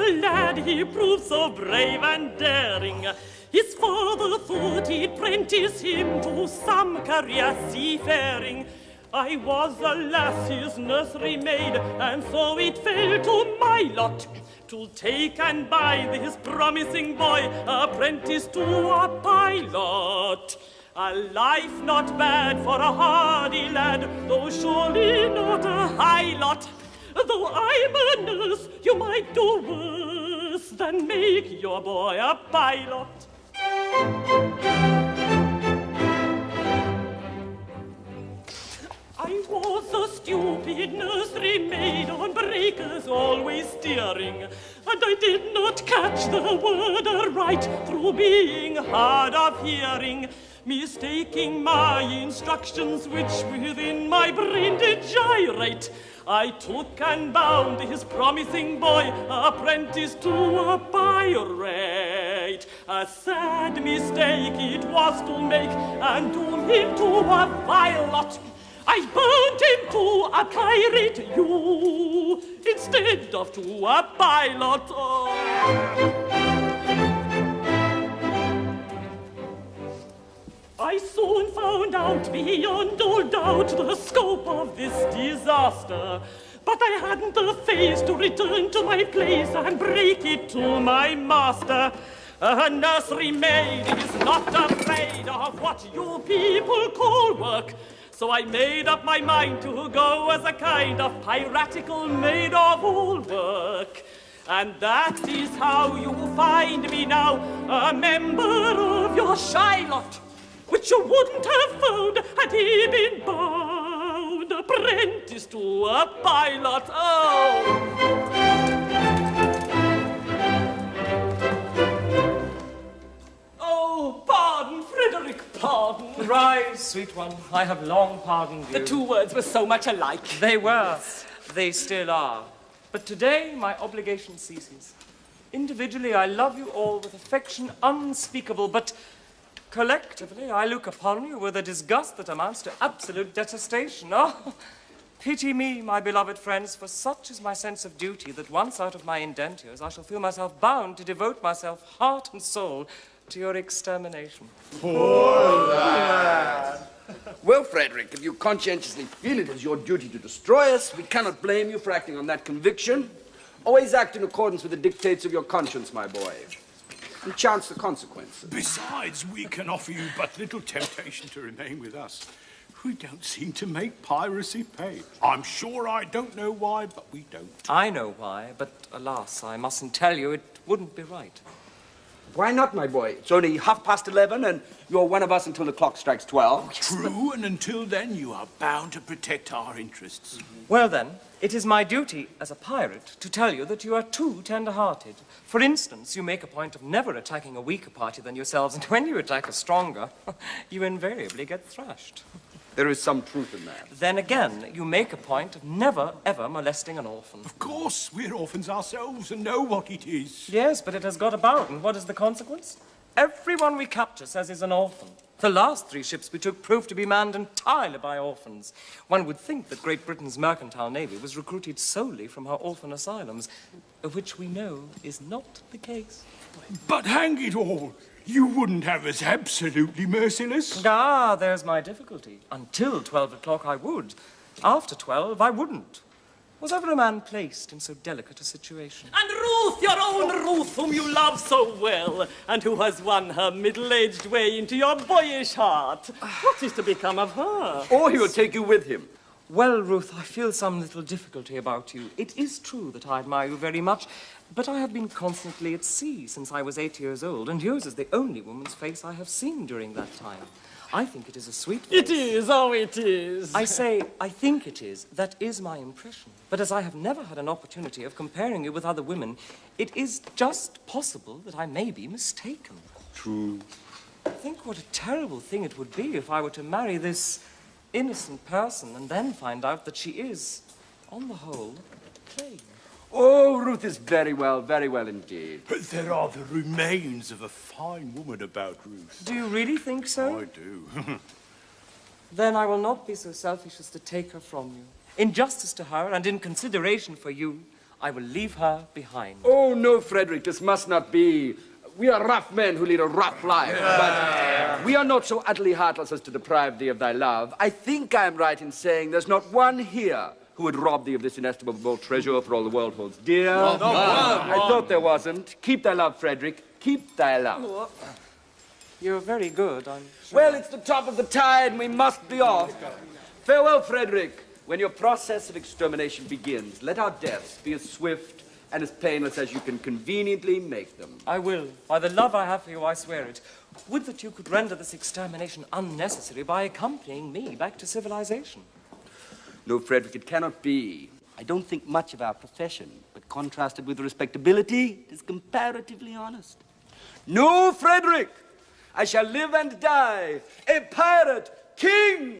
the lad, he proved so brave and daring. His father thought he'd prentice him to some career seafaring. I was, alas, his nursery maid, and so it fell to my lot to take and buy this promising boy, apprentice to a pilot. A life not bad for a hardy lad, though surely not a high lot. Though I'm a nurse, you might do worse than make your boy a pilot. I was a stupid nursery maid on breakers always steering, and I did not catch the word aright through being hard of hearing, mistaking my instructions which within my brain did gyrate. I took and bound his promising boy, apprentice to a pirate. A sad mistake it was to make, and doom him to a vile lot. I bound him to a pirate, you, instead of to a pilot. Oh. I soon found out beyond all doubt the scope of this disaster, but I hadn't the face to return to my place and break it to my master. A nursery maid is not afraid of what you people call work, so I made up my mind to go as a kind of piratical maid of all work. And that is how you find me now, a member of your shy lot, which you wouldn't have found had he been bound apprentice to a pilot. Oh! Oh, pardon, Frederic, pardon. Rise, sweet one. I have long pardoned you. The two words were so much alike. They were. They still are. But today my obligation ceases. Individually, I love you all with affection unspeakable, but collectively, I look upon you with a disgust that amounts to absolute detestation. Oh, pity me, my beloved friends, for such is my sense of duty that once out of my indentures, I shall feel myself bound to devote myself heart and soul to your extermination. Poor lad. Well, Frederic, if you conscientiously feel it is your duty to destroy us, we cannot blame you for acting on that conviction. Always act in accordance with the dictates of your conscience, my boy, and chance the consequences. Besides, we can offer you but little temptation to remain with us. We don't seem to make piracy pay. I'm sure I don't know why, but we don't. I know why, but alas, I mustn't tell you. It wouldn't be right. Why not, my boy? It's only 11:30, and you're one of us until the clock strikes 12. True, and until then you are bound to protect our interests. Well then, it is my duty as a pirate to tell you that you are too tender-hearted. For instance, you make a point of never attacking a weaker party than yourselves, and when you attack a stronger, you invariably get thrashed. There is some truth in that. Then again, you make a point of never, ever molesting an orphan. Of course, we're orphans ourselves and know what it is. Yes, but it has got about, and what is the consequence? Everyone we capture says he's an orphan. The last 3 ships we took proved to be manned entirely by orphans. One would think that Great Britain's mercantile navy was recruited solely from her orphan asylums, which we know is not the case. But hang it all, you wouldn't have us absolutely merciless. Ah, there's my difficulty. Until 12 o'clock I would. After 12 I wouldn't. Was ever a man placed in so delicate a situation? And Ruth, your own Ruth, whom you love so well, and who has won her middle-aged way into your boyish heart. What is to become of her? Or he will take you with him. Well, Ruth, I feel some little difficulty about you. It is true that I admire you very much, but I have been constantly at sea since I was 8 years old, and yours is the only woman's face I have seen during that time. I think it is a sweet face. It is, oh, it is. I say, I think it is. That is my impression. But as I have never had an opportunity of comparing you with other women, it is just possible that I may be mistaken. True. Think what a terrible thing it would be if I were to marry this innocent person and then find out that she is, on the whole, plain. Oh, Ruth is very well indeed. But there are the remains of a fine woman about Ruth. Do you really think so? I do. Then I will not be so selfish as to take her from you. In justice to her and in consideration for you, I will leave her behind. Oh, no, Frederic, this must not be. We are rough men who lead a rough life, but we are not so utterly heartless as to deprive thee of thy love. I think I am right in saying there's not one here who would rob thee of this inestimable treasure for all the world holds dear. I thought there wasn't. Keep thy love, Frederic. Keep thy love. You're very good, I'm sure. Well, it's the top of the tide and we must be off. Farewell, Frederic. When your process of extermination begins, let our deaths be as swift and as painless as you can conveniently make them. I will. By the love I have for you, I swear it. Would that you could render this extermination unnecessary by accompanying me back to civilization. No, Frederic, it cannot be. I don't think much of our profession, but contrasted with respectability, it is comparatively honest. No, Frederic! I shall live and die a pirate king!